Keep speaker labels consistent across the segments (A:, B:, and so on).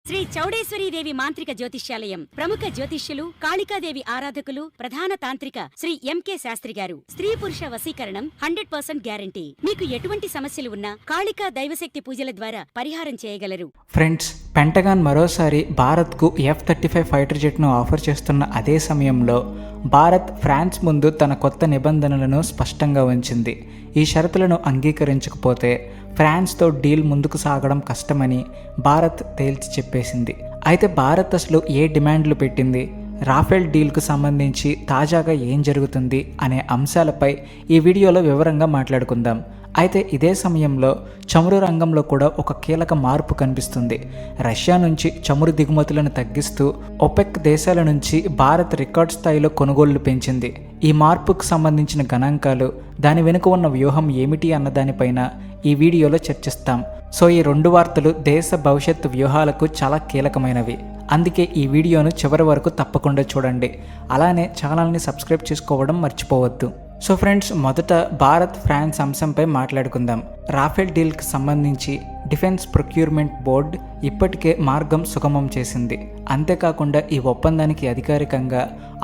A: శ్రీ చౌడేశ్వరీదేవి మాంత్రిక జ్యోతిష్యాలయం ప్రముఖ జ్యోతిష్యులు కాళికాదేవి ఆరాధకులు ప్రధాన తాంత్రిక శ్రీ ఎంకే శాస్త్రి గారు. స్త్రీ పురుష వశీకరణం 100% గ్యారంటీ. మీకు ఎటువంటి సమస్యలు ఉన్నా కాళికా దైవశక్తి పూజల ద్వారా పరిహారం చేయగలరు.
B: ఫ్రెండ్స్, పెంటగాన్ మరోసారి భారత్కు F-35 ఫైటర్ జెట్ను ఆఫర్ చేస్తున్న అదే సమయంలో భారత్ ఫ్రాన్స్ ముందు తన కొత్త నిబంధనలను స్పష్టంగా ఉంచింది. ఈ షరతులను అంగీకరించకపోతే ఫ్రాన్స్తో డీల్ ముందుకు సాగడం కష్టమని భారత్ తేల్చి చెప్పేసింది. అయితే భారత్ అసలు ఏ డిమాండ్లు పెట్టింది, రాఫెల్ డీల్కు సంబంధించి తాజాగా ఏం జరుగుతుంది అనే అంశాలపై ఈ వీడియోలో వివరంగా మాట్లాడుకుందాం. అయితే ఇదే సమయంలో చమురు రంగంలో కూడా ఒక కీలక మార్పు కనిపిస్తుంది. రష్యా నుంచి చమురు దిగుమతులను తగ్గిస్తూ ఒపెక్ దేశాల నుంచి భారత్ రికార్డ్ స్థాయిలో కొనుగోళ్లు పెంచింది. ఈ మార్పుకు సంబంధించిన గణాంకాలు, దాని వెనుక ఉన్న వ్యూహం ఏమిటి అన్న దానిపైన ఈ వీడియోలో చర్చిస్తాం. సో ఈ రెండు వార్తలు దేశ భవిష్యత్తు వ్యూహాలకు చాలా కీలకమైనవి. అందుకే ఈ వీడియోను చివరి వరకు తప్పకుండా చూడండి. అలానే ఛానల్ని సబ్స్క్రైబ్ చేసుకోవడం మర్చిపోవద్దు. సో ఫ్రెండ్స్, మొదట భారత్ ఫ్రాన్స్ అంశంపై మాట్లాడుకుందాం. రాఫెల్ డీల్కి సంబంధించి డిఫెన్స్ ప్రొక్యూర్మెంట్ బోర్డ్ ఇప్పటికే మార్గం సుగమం చేసింది. అంతేకాకుండా ఈ ఒప్పందానికి అధికారికంగా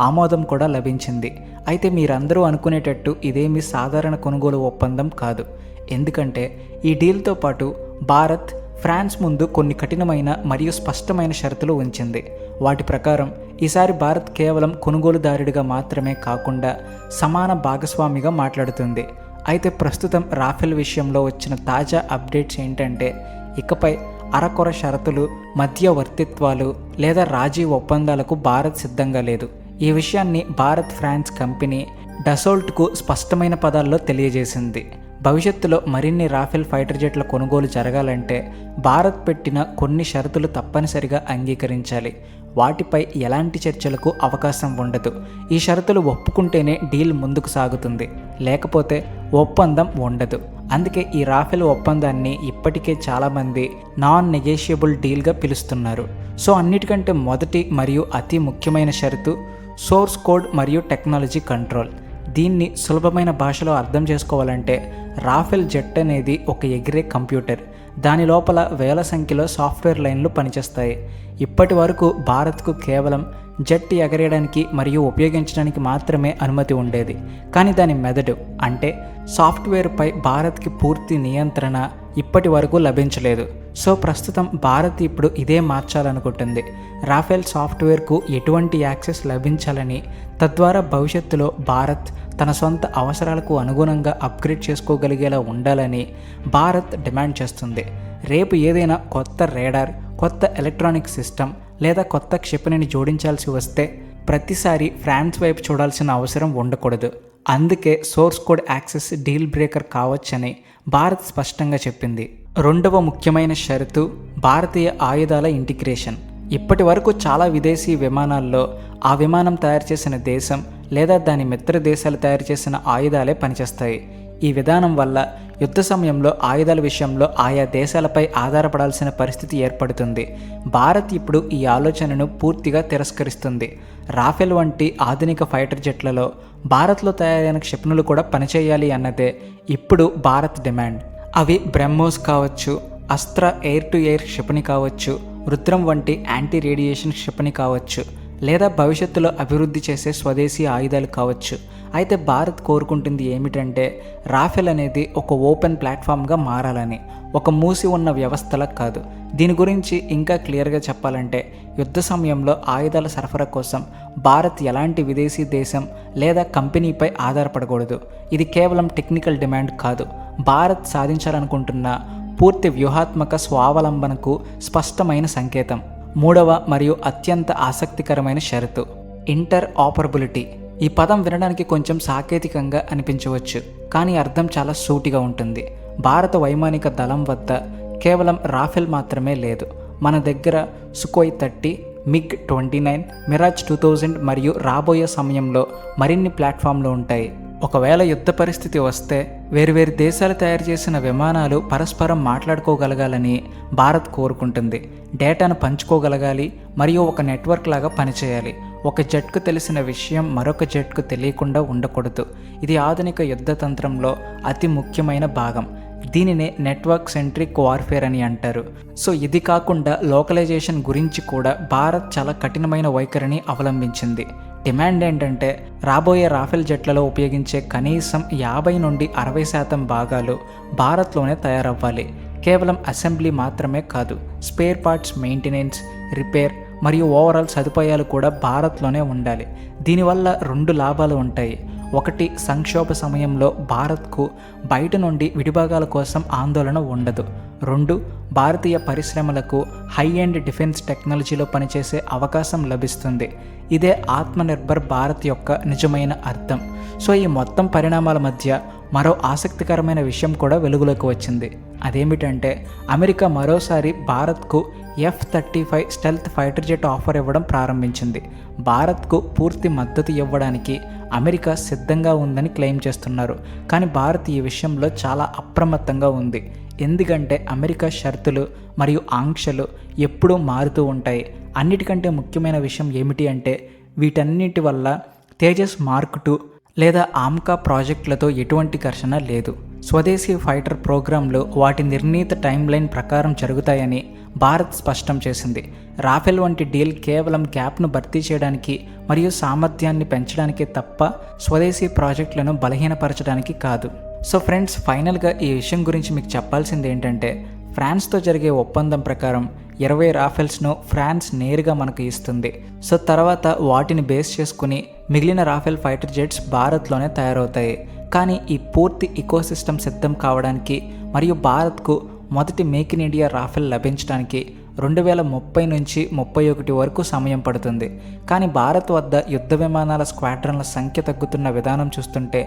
B: ఆమోదం కూడా లభించింది. అయితే మీరందరూ అనుకునేటట్టు ఇదేమీ సాధారణ కొనుగోలు ఒప్పందం కాదు. ఎందుకంటే ఈ డీల్తో పాటు భారత్ ఫ్రాన్స్ ముందు కొన్ని కఠినమైన మరియు స్పష్టమైన షరతులు ఉంచింది. వాటి ప్రకారం ఈసారి భారత్ కేవలం కొనుగోలుదారుడిగా మాత్రమే కాకుండా సమాన భాగస్వామిగా మాట్లాడుతుంది. అయితే ప్రస్తుతం రాఫెల్ విషయంలో వచ్చిన తాజా అప్డేట్స్ ఏంటంటే, ఇకపై అరకొర షరతులు, మధ్యవర్తిత్వాలు లేదా రాజీ ఒప్పందాలకు భారత్ సిద్ధంగా లేదు. ఈ విషయాన్ని భారత్ ఫ్రాన్స్ కంపెనీ డసోల్ట్కు స్పష్టమైన పదాల్లో తెలియజేసింది. భవిష్యత్తులో మరిన్ని రాఫెల్ ఫైటర్ జెట్ల కొనుగోలు జరగాలంటే భారత్ పెట్టిన కొన్ని షరతులు తప్పనిసరిగా అంగీకరించాలి. వాటిపై ఎలాంటి చర్చలకు అవకాశం ఉండదు. ఈ షరతులు ఒప్పుకుంటేనే డీల్ ముందుకు సాగుతుంది, లేకపోతే ఒప్పందం ఉండదు. అందుకే ఈ రాఫెల్ ఒప్పందాన్ని ఇప్పటికే చాలామంది నాన్ నెగోషియబుల్ డీల్గా పిలుస్తున్నారు. సో అన్నిటికంటే మొదటి మరియు అతి ముఖ్యమైన షరతు సోర్స్ కోడ్ మరియు టెక్నాలజీ కంట్రోల్. దీన్ని సులభమైన భాషలో అర్థం చేసుకోవాలంటే, రాఫెల్ జెట్ అనేది ఒక ఎగిరే కంప్యూటర్. దాని లోపల వేల సంఖ్యలో సాఫ్ట్వేర్ లైన్లు పనిచేస్తాయి. ఇప్పటి వరకు భారత్కు కేవలం జెట్ ఎగరేయడానికి మరియు ఉపయోగించడానికి మాత్రమే అనుమతి ఉండేది. కానీ దాని మెదడు అంటే సాఫ్ట్వేర్పై భారత్కి పూర్తి నియంత్రణ ఇప్పటి వరకు లభించలేదు. సో ప్రస్తుతం భారత్ ఇప్పుడు ఇదే మార్చాలనుకుంటుంది. రాఫెల్ సాఫ్ట్వేర్కు ఎటువంటి యాక్సెస్ లభించాలని, తద్వారా భవిష్యత్తులో భారత్ తన సొంత అవసరాలకు అనుగుణంగా అప్గ్రేడ్ చేసుకోగలిగేలా ఉండాలని భారత్ డిమాండ్ చేస్తుంది. రేపు ఏదైనా కొత్త రేడార్, కొత్త ఎలక్ట్రానిక్ సిస్టమ్ లేదా కొత్త క్షిపణిని జోడించాల్సి వస్తే ప్రతిసారి ఫ్రాన్స్ వైపు చూడాల్సిన అవసరం ఉండకూడదు. అందుకే source code access deal breaker కావచ్చని భారత్ స్పష్టంగా చెప్పింది. రెండవ ముఖ్యమైన షరతు భారతీయ ఆయుధాల ఇంటిగ్రేషన్. ఇప్పటి వరకు చాలా విదేశీ విమానాల్లో ఆ విమానం తయారు చేసిన దేశం లేదా దాని మిత్ర దేశాలు తయారు చేసిన ఆయుధాలే పనిచేస్తాయి. ఈ విధానం వల్ల యుద్ధ సమయంలో ఆయుధాల విషయంలో ఆయా దేశాలపై ఆధారపడాల్సిన పరిస్థితి ఏర్పడుతుంది. భారత్ ఇప్పుడు ఈ ఆలోచనను పూర్తిగా తిరస్కరిస్తుంది. రాఫెల్ వంటి ఆధునిక ఫైటర్ జెట్లలో భారత్లో తయారైన క్షిపణులు కూడా పనిచేయాలి అన్నదే ఇప్పుడు భారత్ డిమాండ్. అవి బ్రహ్మోస్ కావచ్చు, అస్త్ర ఎయిర్ టు ఎయిర్ క్షిపణి కావచ్చు, రుద్రం వంటి యాంటీ రేడియేషన్ క్షిపణి కావచ్చు, లేదా భవిష్యత్తులో అభివృద్ధి చేసే స్వదేశీ ఆయుధాలు కావచ్చు. అయితే భారత్ కోరుకుంటుంది ఏమిటంటే, రాఫెల్ అనేది ఒక ఓపెన్ ప్లాట్ఫామ్గా మారాలని, ఒక మూసి ఉన్న వ్యవస్థలా కాదు. దీని గురించి ఇంకా క్లియర్గా చెప్పాలంటే, యుద్ధ సమయంలో ఆయుధాల సరఫరా కోసం భారత్ ఎలాంటి విదేశీ దేశం లేదా కంపెనీపై ఆధారపడకూడదు. ఇది కేవలం టెక్నికల్ డిమాండ్ కాదు, భారత్ సాధించాలనుకుంటున్న పూర్తి వ్యూహాత్మక స్వావలంబనకు స్పష్టమైన సంకేతం. మూడవ మరియు అత్యంత ఆసక్తికరమైన షరతు ఇంటర్ ఆపరబిలిటీ. ఈ పదం వినడానికి కొంచెం సాంకేతికంగా అనిపించవచ్చు, కానీ అర్థం చాలా సూటిగా ఉంటుంది. భారత వైమానిక దళం వద్ద కేవలం రాఫెల్ మాత్రమే లేదు. మన దగ్గర సుకోయ్ 30, MiG-29, మిరాజ్ 2000 మరియు రాబోయే సమయంలో మరిన్ని ప్లాట్ఫామ్లు ఉంటాయి. ఒకవేళ యుద్ధ పరిస్థితి వస్తే వేరువేరు దేశాలు తయారు చేసిన విమానాలు పరస్పరం మాట్లాడుకోగలగాలని భారత్ కోరుకుంటుంది. డేటాను పంచుకోగలగాలి మరియు ఒక నెట్వర్క్ లాగా పనిచేయాలి. ఒక జట్కు తెలిసిన విషయం మరొక జట్కు తెలియకుండా ఉండకూడదు. ఇది ఆధునిక యుద్ధ తంత్రంలో అతి ముఖ్యమైన భాగం. దీనినే నెట్వర్క్ సెంట్రిక్ వార్ఫేర్ అని అంటారు. సో ఇది కాకుండా లోకలైజేషన్ గురించి కూడా భారత్ చాలా కఠినమైన వైఖరిని అవలంబించింది. డిమాండ్ ఏంటంటే రాబోయే రాఫెల్ జెట్లలో ఉపయోగించే కనీసం 50 నుండి 60% భాగాలు భారత్లోనే తయారవ్వాలి. కేవలం అసెంబ్లీ మాత్రమే కాదు, స్పేర్ పార్ట్స్ మెయింటెనెన్స్, రిపేర్ మరియు ఓవరాల్ సదుపాయాలు కూడా భారత్లోనే ఉండాలి. దీనివల్ల 2 లాభాలు ఉంటాయి. ఒకటి, సంక్షోభ సమయంలో భారత్కు బయట నుండి విడిభాగాల కోసం ఆందోళన ఉండదు. 2, భారతీయ పరిశ్రమలకు హై ఎండ్ డిఫెన్స్ టెక్నాలజీలో పనిచేసే అవకాశం లభిస్తుంది. ఇదే ఆత్మనిర్భర్ భారత్ యొక్క నిజమైన అర్థం. సో ఈ మొత్తం పరిణామాల మధ్య మరో ఆసక్తికరమైన విషయం కూడా వెలుగులోకి వచ్చింది. అదేమిటంటే అమెరికా మరోసారి భారత్కు F-35 stealth fighter jet offer ఇవ్వడం ప్రారంభించింది. భారత్కు పూర్తి మద్దతు ఇవ్వడానికి అమెరికా సిద్ధంగా ఉందని క్లెయిమ్ చేస్తున్నారు. కానీ భారత్ ఈ విషయంలో చాలా అప్రమత్తంగా ఉంది. ఎందుకంటే అమెరికా షరతులు మరియు ఆంక్షలు ఎప్పుడూ మారుతూ ఉంటాయి. అన్నిటికంటే ముఖ్యమైన విషయం ఏమిటి అంటే వీటన్నిటి వల్ల తేజస్ మార్క్ 2 లేదా ఆమ్కా ప్రాజెక్టులతో ఎటువంటి ఘర్షణ లేదు. స్వదేశీ ఫైటర్ ప్రోగ్రాంలు వాటి నిర్ణీత టైం లైన్ ప్రకారం జరుగుతాయని భారత్ స్పష్టం చేసింది. రాఫెల్ వంటి డీల్ కేవలం గ్యాప్ను భర్తీ చేయడానికి మరియు సామర్థ్యాన్ని పెంచడానికి తప్ప స్వదేశీ ప్రాజెక్టులను బలహీనపరచడానికి కాదు. సో ఫ్రెండ్స్, ఫైనల్గా ఈ విషయం గురించి మీకు చెప్పాల్సింది ఏంటంటే ఫ్రాన్స్తో జరిగే ఒప్పందం ప్రకారం 20 రాఫెల్స్ను ఫ్రాన్స్ నేరుగా మనకు ఇస్తుంది. సో తర్వాత వాటిని బేస్ చేసుకుని మిగిలిన రాఫెల్ ఫైటర్ జెట్స్ భారత్లోనే తయారవుతాయి. కానీ ఈ పూర్తి ఇకోసిస్టమ్ సిద్ధం కావడానికి మరియు భారత్కు మొదటి మేక్ ఇన్ ఇండియా రాఫెల్ లభించడానికి 2030 నుంచి 31 వరకు సమయం పడుతుంది. కానీ భారత్ వద్ద యుద్ధ విమానాల స్క్వాడ్రన్ల సంఖ్య తగ్గుతున్న విధానం చూస్తుంటే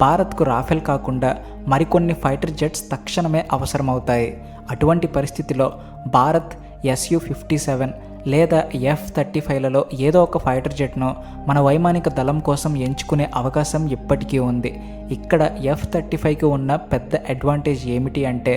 B: భారత్కు రాఫెల్ కాకుండా మరికొన్ని ఫైటర్ జెట్స్ తక్షణమే అవసరమవుతాయి. అటువంటి పరిస్థితిలో భారత్ Su-57 లేదా F-35లలో ఏదో ఒక ఫైటర్ జెట్ను మన వైమానిక దళం కోసం ఎంచుకునే అవకాశం ఇప్పటికీ ఉంది. ఇక్కడ F-35కి ఉన్న పెద్ద అడ్వాంటేజ్ ఏమిటి అంటే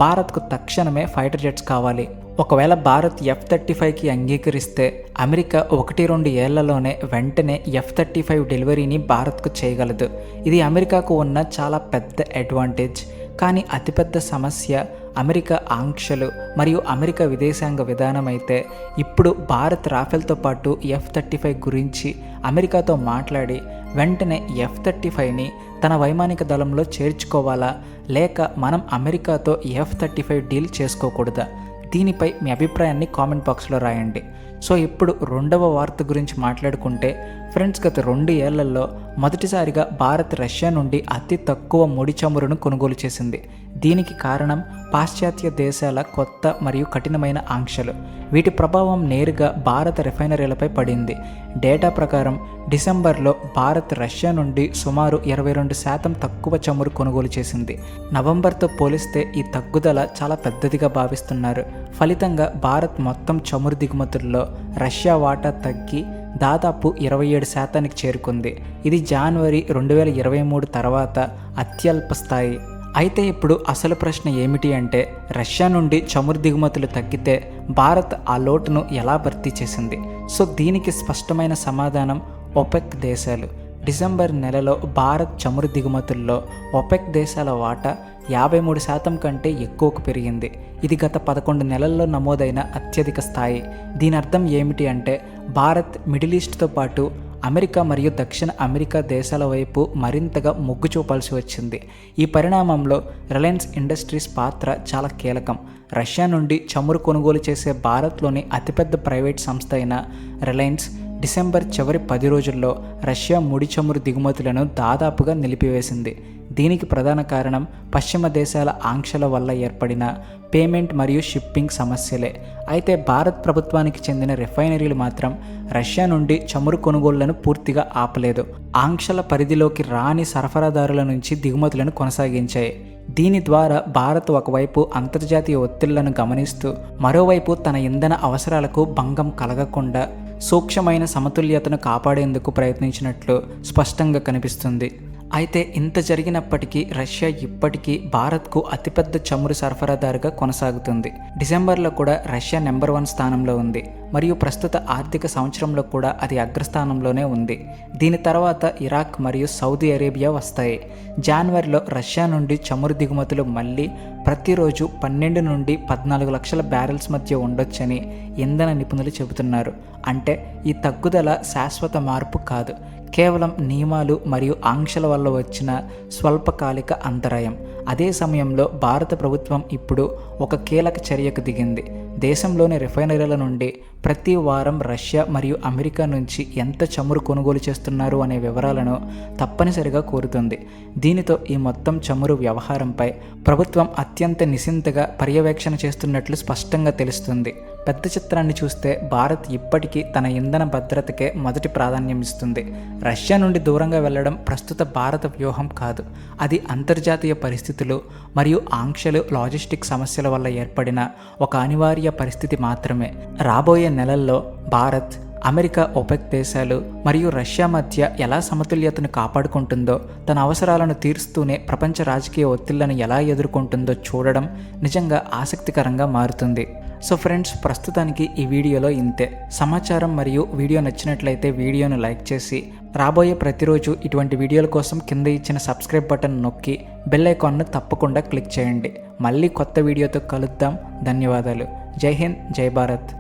B: భారత్కు తక్షణమే ఫైటర్ జెట్స్ కావాలి. ఒకవేళ భారత్ F-35కి అంగీకరిస్తే అమెరికా 1-2 ఏళ్లలోనే వెంటనే F-35 డెలివరీని భారత్కు చేయగలదు. ఇది అమెరికాకు ఉన్న చాలా పెద్ద అడ్వాంటేజ్. కానీ అతిపెద్ద సమస్య అమెరికా ఆంక్షలు మరియు అమెరికా విదేశాంగ విధానం అయితే ఇప్పుడు భారత్ రాఫెల్తో పాటు F-35 గురించి అమెరికాతో మాట్లాడి వెంటనే F-35ని తన వైమానిక దళంలో చేర్చుకోవాలా లేక మనం అమెరికాతో F-35 డీల్ చేసుకోకూడదా? దీనిపై మీ అభిప్రాయాన్ని కామెంట్ బాక్స్లో రాయండి. సో ఇప్పుడు రెండవ వార్త గురించి మాట్లాడుకుంటే ఫ్రెండ్స్, గత 2 ఏళ్లలో మొదటిసారిగా భారత్ రష్యా నుండి అతి తక్కువ ముడి చమురును కొనుగోలు చేసింది. దీనికి కారణం పాశ్చాత్య దేశాల కొత్త మరియు కఠినమైన ఆంక్షలు. వీటి ప్రభావం నేరుగా భారత రిఫైనరీలపై పడింది. డేటా ప్రకారం డిసెంబర్లో భారత్ రష్యా నుండి సుమారు 22% తక్కువ చమురు కొనుగోలు చేసింది. నవంబర్తో పోలిస్తే ఈ తగ్గుదల చాలా పెద్దదిగా భావిస్తున్నారు. ఫలితంగా భారత్ మొత్తం చమురు దిగుమతుల్లో రష్యా వాటా తగ్గి దాదాపు 27% చేరుకుంది. ఇది జనవరి 2023 తర్వాత అత్యల్ప స్థాయి. అయితే ఇప్పుడు అసలు ప్రశ్న ఏమిటి అంటే రష్యా నుండి చమురు దిగుమతులు తగ్గితే భారత్ ఆ లోటును ఎలా భర్తీ చేసింది? సో దీనికి స్పష్టమైన సమాధానం ఒపెక్ దేశాలు. డిసెంబర్ నెలలో భారత్ చమురు దిగుమతుల్లో ఒపెక్ దేశాల వాటా 53% కంటే ఎక్కువకు పెరిగింది. ఇది గత 11 నెలల్లో నమోదైన అత్యధిక స్థాయి. దీని అర్థం ఏమిటి అంటే భారత్ మిడిల్ ఈస్ట్తో పాటు అమెరికా మరియు దక్షిణ అమెరికా దేశాల వైపు మరింతగా మొగ్గు చూపాల్సి వచ్చింది. ఈ పరిణామంలో రిలయన్స్ ఇండస్ట్రీస్ పాత్ర చాలా కీలకం. రష్యా నుండి చమురు కొనుగోలు చేసే భారత్లోని అతిపెద్ద ప్రైవేట్ సంస్థ అయిన రిలయన్స్ డిసెంబర్ చివరి 10 రోజుల్లో రష్యా ముడి చమురు దిగుమతులను దాదాపుగా నిలిపివేసింది. దీనికి ప్రధాన కారణం పశ్చిమ దేశాల ఆంక్షల వల్ల ఏర్పడిన పేమెంట్ మరియు షిప్పింగ్ సమస్యలే. అయితే భారత్ ప్రభుత్వానికి చెందిన రిఫైనరీలు మాత్రం రష్యా నుండి చమురు కొనుగోళ్లను పూర్తిగా ఆపలేదు. ఆంక్షల పరిధిలోకి రాని సరఫరాదారుల నుంచి దిగుమతులను కొనసాగించాయి. దీని ద్వారా భారత్ ఒకవైపు అంతర్జాతీయ ఒత్తిళ్లను గమనిస్తూ మరోవైపు తన ఇంధన అవసరాలకు భంగం కలగకుండా సూక్ష్మమైన సమతుల్యతను కాపాడేందుకు ప్రయత్నించినట్లు స్పష్టంగా కనిపిస్తుంది. అయితే ఇంత జరిగినప్పటికీ రష్యా ఇప్పటికీ భారత్కు అతిపెద్ద చమురు సరఫరాదారుగా కొనసాగుతుంది. డిసెంబర్లో కూడా రష్యా నెంబర్ 1 స్థానంలో ఉంది మరియు ప్రస్తుత ఆర్థిక సంవత్సరంలో కూడా అది అగ్రస్థానంలోనే ఉంది. దీని తర్వాత ఇరాక్ మరియు సౌదీ అరేబియా వస్తాయి. జనవరిలో రష్యా నుండి చమురు దిగుమతులు మళ్ళీ ప్రతిరోజు 12 నుండి 14 లక్షల బ్యారెల్స్ మధ్య ఉండొచ్చని ఇంధన నిపుణులు చెబుతున్నారు. అంటే ఈ తగ్గుదల శాశ్వత మార్పు కాదు, కేవలం నియమాలు మరియు ఆంక్షల వల్ల వచ్చిన స్వల్పకాలిక అంతరాయం. అదే సమయంలో భారత ప్రభుత్వం ఇప్పుడు ఒక కీలక చర్యకు దిగింది. దేశంలోని రిఫైనరీల నుండి ప్రతి వారం రష్యా మరియు అమెరికా నుంచి ఎంత చమురు కొనుగోలు చేస్తున్నారు అనే వివరాలను తప్పనిసరిగా కోరుతుంది. దీనితో ఈ మొత్తం చమురు వ్యవహారంపై ప్రభుత్వం అత్యంత నిశితంగా పర్యవేక్షణ చేస్తున్నట్లు స్పష్టంగా తెలుస్తుంది. పెద్ద చిత్రాన్ని చూస్తే భారత్ ఇప్పటికీ తన ఇంధన భద్రతకే మొదటి ప్రాధాన్యం ఇస్తుంది. రష్యా నుండి దూరంగా వెళ్లడం ప్రస్తుత భారత వ్యూహం కాదు, అది అంతర్జాతీయ పరిస్థితులు మరియు ఆంక్షలు, లాజిస్టిక్ సమస్యల వల్ల ఏర్పడిన ఒక అనివార్య పరిస్థితి మాత్రమే. రాబోయే నెలల్లో భారత్, అమెరికా, ఒపెక్ దేశాలు మరియు రష్యా మధ్య ఎలా సమతుల్యతను కాపాడుకుంటుందో, తన అవసరాలను తీరుస్తూనే ప్రపంచ రాజకీయ ఒత్తిళ్లను ఎలా ఎదుర్కొంటుందో చూడడం నిజంగా ఆసక్తికరంగా మారుతుంది. సో ఫ్రెండ్స్, ప్రస్తుతానికి ఈ వీడియోలో ఇంతే. సమాచారం మరియు వీడియో నచ్చినట్లయితే వీడియోను లైక్ చేసి రాబోయే ప్రతిరోజు ఇటువంటి వీడియోల కోసం కింద ఇచ్చిన సబ్స్క్రైబ్ బటన్ నొక్కి బెల్ ఐకాన్ను తప్పకుండా క్లిక్ చేయండి. మళ్ళీ కొత్త వీడియోతో కలుద్దాం. ధన్యవాదాలు. జై హింద్, జై భారత్.